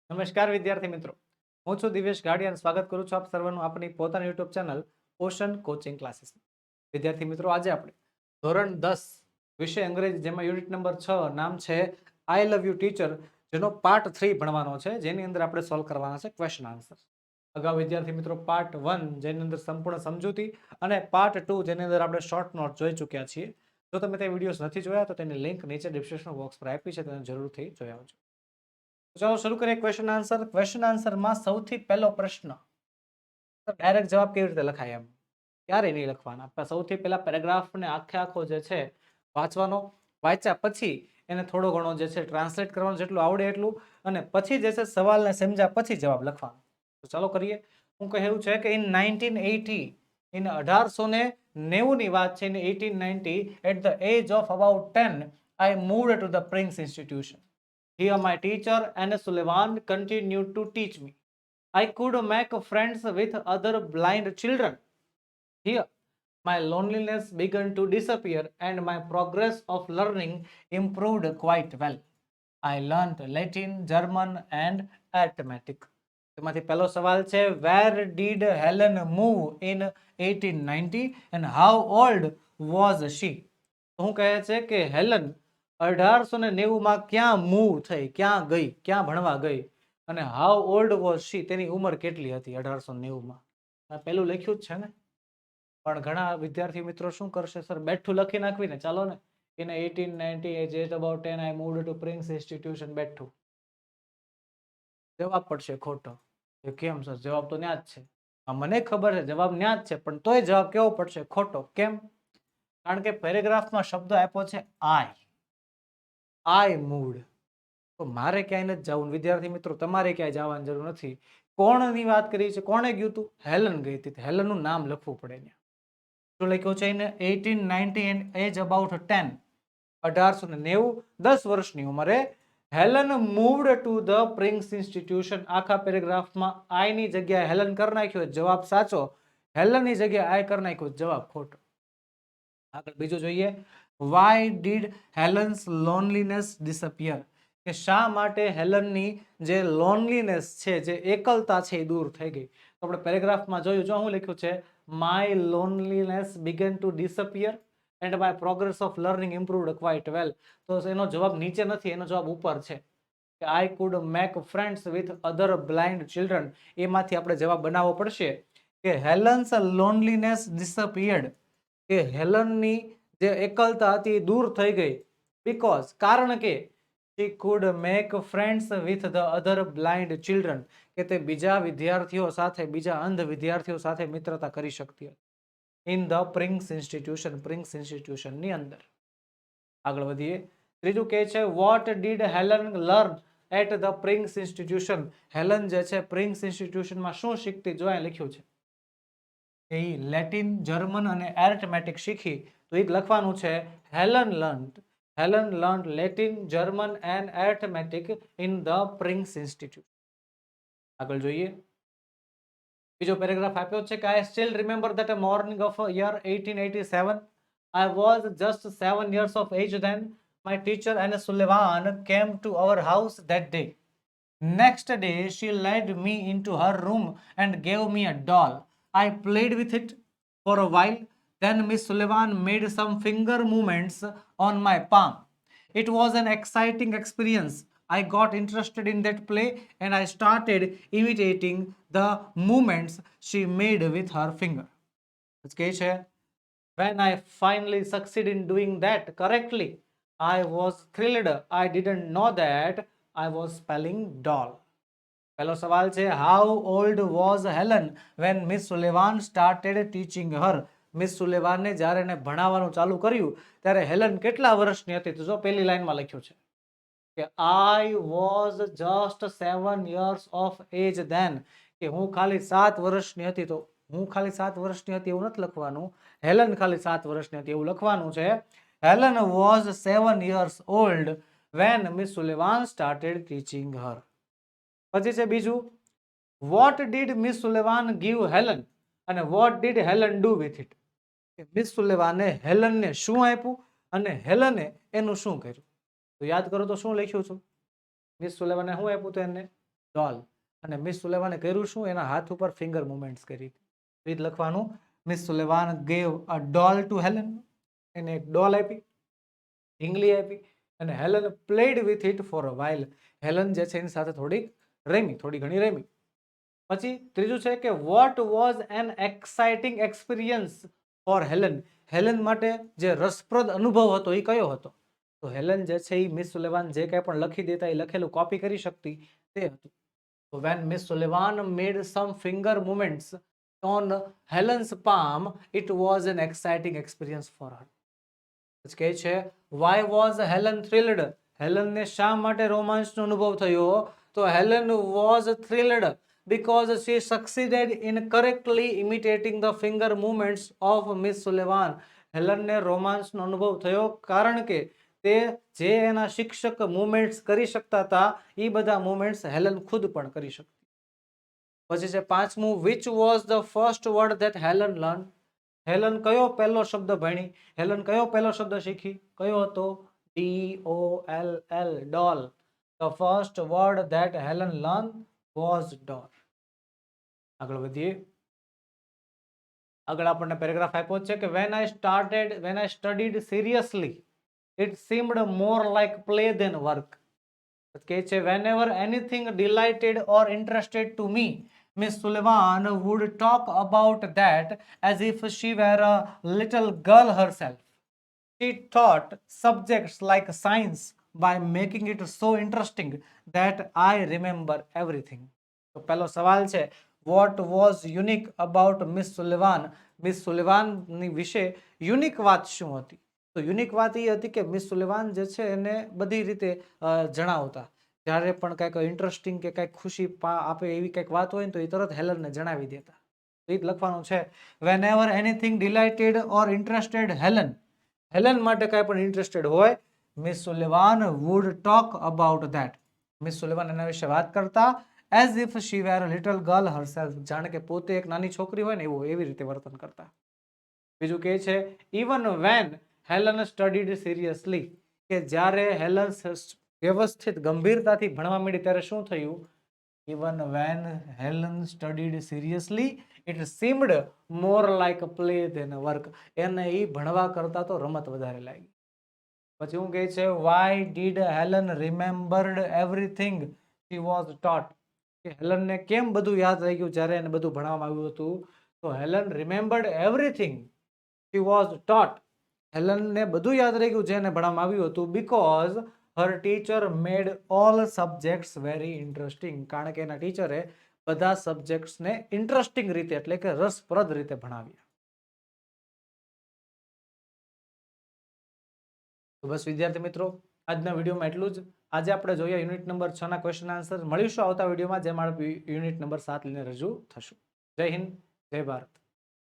નમસ્કાર વિદ્યાર્થી મિત્રો, હું છું દિવેશ ગાડી અને સ્વાગત કરું છું આપ સર્વનું આપણી પોતાની YouTube channel ocean coaching classes. વિદ્યાર્થી મિત્રો, આજે આપણે ધોરણ 10 વિષય અંગ્રેજી, જેમાં યુનિટ નંબર 6 નામ છે આઈ લવ યુ ટીચર, જેનો પાર્ટ 3 ભણવાનો છે, જેની અંદર આપણે સોલ્વ કરવાના છે ક્વેશ્ચન આન્સર. અગાઉ વિદ્યાર્થી મિત્રો પાર્ટ 1 જેની અંદર સંપૂર્ણ સમજૂતી અને પાર્ટ 2 જેની અંદર આપણે શોર્ટ નોટ જોઈ ચૂક્યા છીએ. જો તમે તે વિડીયોઝ નથી જોયા તો તેની લિંક નીચે ડિસ્ક્રિપ્શન બોક્સ પર આપી છે, તેને જરૂરથી જોઈ આવજો. ચાલો શરૂ કરીએ ક્વેશ્ચન આન્સર. ક્વેશ્ચન આન્સરમાં સૌથી પહેલો પ્રશ્ન, ડાયરેક્ટ જવાબ કેવી રીતે લખાય, એમ ક્યારે નહીં લખવાના. સૌથી પહેલા પેરેગ્રાફને આખો જે છે વાંચવાનો, વાંચ્યા પછી એને થોડો ઘણો જે છે ટ્રાન્સલેટ કરવાનો, જેટલું આવડે એટલું, અને પછી જે છે સવાલને સમજ્યા પછી જવાબ લખવાનો. તો ચાલો કરીએ. હું કહ્યું છે કે ઇન 1980, ઇન 1890 ની વાત છે, in 1890 at the age of about 10 I moved to the Prince Institution. Here my teacher Anne Sullivan continued to teach me. I could make friends with other blind children. Here my loneliness began to disappear and my progress of learning improved quite well. I learnt Latin, German and arithmetic. તેમાંથી પહેલો સવાલ છે, where did Helen move in 1890 and how old was she? શું કહે છે કે Helen 1890 ક્યાં move થઈ, ક્યાં ગઈ, ક્યાં ભણવા ગઈ, અને હાઉ ઓલ્ડ વોઝ શી, તેની ઉંમર કેટલી હતી 1890. પેલું લખ્યું જ છે ને, પણ ઘણા વિદ્યાર્થી મિત્રો શું કરશે, સર બેઠું લખી નાખવીને ચાલો ને, in 1890 at about 10 I moved to Prince Institution, બેઠું. જવાબ પડશે ખોટો. કેમ સર, જવાબ તો ન્યા જ છે. મને ખબર છે જવાબ ન્યા જ છે, પણ તોય જવાબ કેવો પડશે, ખોટો. કેમ? કારણ કે પેરેગ્રાફમાં શબ્દ આપ્યો છે આઈ મૂડ. તો મારે ક્યાંય નથી જવું. વિદ્યાર્થી મિત્રો, તમારે ક્યાંય જવાની જરૂર નથી. કોણની વાત કરી છે, કોણે ગયું હતું? હેલન ગઈ હતી. હેલનનું નામ લખવું પડે. શું લખ્યું છે? એને 1890 and age about 10, 1890, 10 વર્ષની ઉંમરે Helen moved to the prince institution. આખા પેરેગ્રાફમાં આઈ ની જગ્યાએ હેલન કરી નાખ્યો, જવાબ સાચો. હેલનની જગ્યાએ આઈ કરી નાખ્યો, જવાબ ખોટો. આગળ બીજું જોઈએ, why did Helen's loneliness disappear, કે શા માટે હેલનની જે લોનલીનેસ છે, જે એકલતા છે, એ દૂર થઈ ગઈ. તો આપણે પેરેગ્રાફમાં જોયું, જો હું લખ્યું છે, my loneliness began to disappear and my progress of learning improved quite well. તો એનો જવાબ નીચે નથી, એનો જવાબ ઉપર છે, કે I could make friends with other blind children. એમાંથી આપણે જવાબ બનાવવો પડશે કે હેલન્સ લોનલીનેસ ડિસઅપિયર્ડ, કે હેલનની જે એકલતા હતી દૂર થઈ ગઈ. બીકોઝ, કારણ કે she could make friends with the other blind children, કે તે બીજા વિદ્યાર્થીઓ સાથે, બીજા અંધ વિદ્યાર્થીઓ સાથે મિત્રતા કરી શકતી હતી in the prince institution, prince institution ની અંદર. આગળ વધીએ. ત્રીજું કહે છે, what did Helen learn at the prince institution. Helen જે છે પ્રિન્સ ઇન્સ્ટિટ્યુશનમાં શું શીખતી? જો અહીં લખ્યું છે એ લેટિન, જર્મન અને એરિથમેટિક શીખી. તો એ લખવાનું છે Helen learned Latin, German and arithmetic in the prince institute. આગળ જોઈએ. બીજો પેરેગ્રાફ આપ્યો છે કે I still remember that morning of year 1887. I was just 7 years of age then. My teacher Anne Sullivan came to our house that day. Next day, she led me into her room and gave me a doll. I played with it for a while. Then Miss Sullivan made some finger movements on my palm. It was an exciting experience. I got interested in that play and I started imitating the movements she made with her finger. When I finally succeeded in doing that correctly, I was thrilled. I didn't know that I was spelling doll. પહેલો સવાલ છે, how old was Helen when Miss Sullivan started teaching her? Miss સુલેવાનને જ્યારે એને ભણાવવાનું ચાલુ કર્યું ત્યારે હેલન કેટલા વર્ષની હતી? તો જો પહેલી લાઈનમાં લખ્યું છે કે I was just 7 years of age then, કે હું ખાલી 7 વર્ષની હતી. તો હું ખાલી 7 વર્ષની હતી એવું નથી લખવાનું, હેલન ખાલી 7 વર્ષની હતી એવું લખવાનું છે. Helen was 7 years old when Miss Sullivan started teaching her. પછી છે બીજું, what did Miss Sullivan give Helen અને what did Helen do with it? Miss સુલેવાને હેલનને શું આપ્યું અને હેલને એનું શું કર્યું? તો યાદ કરો તો શું લખ્યું છું? મિસ સુલેવાને શું આપ્યું તો એને ડોલ. અને મિસ સુલેવાને કર્યું શું? એના હાથ ઉપર ફિંગર મુવમેન્ટ્સ કરી. રીત લખવાનું, Miss Sullivan gave a doll to Helen. એને એક ડોલ આપી, ઢીંગલી આપી, અને Helen played with it for a while. Helen જે છે એની સાથે થોડી ઘણી રમી. પછી ત્રીજું છે કે what was an exciting experience for Helen. Helen માટે જે રસપ્રદ અનુભવ હતો એ કયો હતો? તો હેલન જે છે એ મિસ સુલેવાન જે કંઈ પણ લખી દેતા એ લખેલું કોપી કરી શકતી તે હતું. તો when Miss Sullivan made some finger movements on Helen's palm it was an exciting experience for her. કહે છે વાય વોઝ હેલન થ્રિલ્ડ. હેલનને શા માટે રોમાંચનો અનુભવ થયો? તો Helen was thrilled because she succeeded in correctly imitating the finger movements of Miss Sullivan. હેલનને રોમાંચનો અનુભવ થયો કારણ કે તે જે એના શિક્ષક મુવમેન્ટ્સ કરી શકતા હતા એ બધા મુવમેન્ટ્સ હેલન ખુદ પણ કરી શકતી. પછી છે પાંચમું, which was the first word that Helen learned. Helen કયો પહેલો શબ્દ ભણી? હેલન કયો પહેલો શબ્દ શીખી? કયો હતો? DOLL, doll. The first word that Helen learned was doll. આગળ વધીએ. આગળ આપણને પેરેગ્રાફ આપ્યો છે કે when I studied seriously it seemed more like play than work. કહે છે whenever anything delighted or interested to me, Miss Sullivan would talk about that as if she were a little girl herself. She taught subjects like science by making it so interesting that I remember everything. તો પહેલો સવાલ છે, what was unique about Miss Sullivan? Miss સુલેવાનની વિશે unique વાત શું હતી? તો યુનિક વાત એ હતી કે મિસ સુલેવાન જે છે એને બધી રીતે જણાવતા. જ્યારે પણ કંઈક ઇન્ટરેસ્ટિંગ કે કંઈક ખુશી આપે એવી કંઈક વાત હોય ને તો એ તરત હેલનને જણાવી દેતા. રીત લખવાનું છે whenever anything delighted or interested Helen. Helen માટે કાંઈ પણ ઇન્ટરેસ્ટેડ હોય, miss સુલેવાન would talk about that. Miss સુલેવાન એના વિશે વાત કરતા as if she were a little girl herself. જાણે કે પોતે એક નાની છોકરી હોય ને એવી રીતે વર્તન કરતા. બીજું કહે છે even when Helen studied seriously. કે જ્યારે હેલન વ્યવસ્થિત ગંભીરતાથી ભણવા માંડી ત્યારે શું થયું? Even when Helen studied seriously, it seemed more like a play than a work. એને એ ભણવા કરતા તો રમત વધારે લાગી. પછી હું કહે છે why did Helen remembered everything she was taught. કે હેલનને કેમ બધું યાદ રહી ગયું જ્યારે એને બધું ભણવામાં આવ્યું હતું? તો Helen remembered everything she was taught. હેલનને બધું યાદ રહી ગયું જેને ભણવામાં આવ્યું હતું because her teacher made all subjects very interesting. કારણ કે એના ટીચરે બધા સબ્જેક્ટ્સને ઇન્ટરેસ્ટિંગ રીતે એટલે કે રસપ્રદ રીતે ભણાવ્યા. તો બસ વિદ્યાર્થી મિત્રો, આજના વિડીયોમાં એટલું જ. આજે આપણે જોઈએ યુનિટ નંબર 6 ના ક્વેશ્ચન આન્સર. મળીશું આવતા વિડીયોમાં જેમાં યુનિટ નંબર 7 લઈને રજૂ થશું. જય હિન્દ, જય ભારત.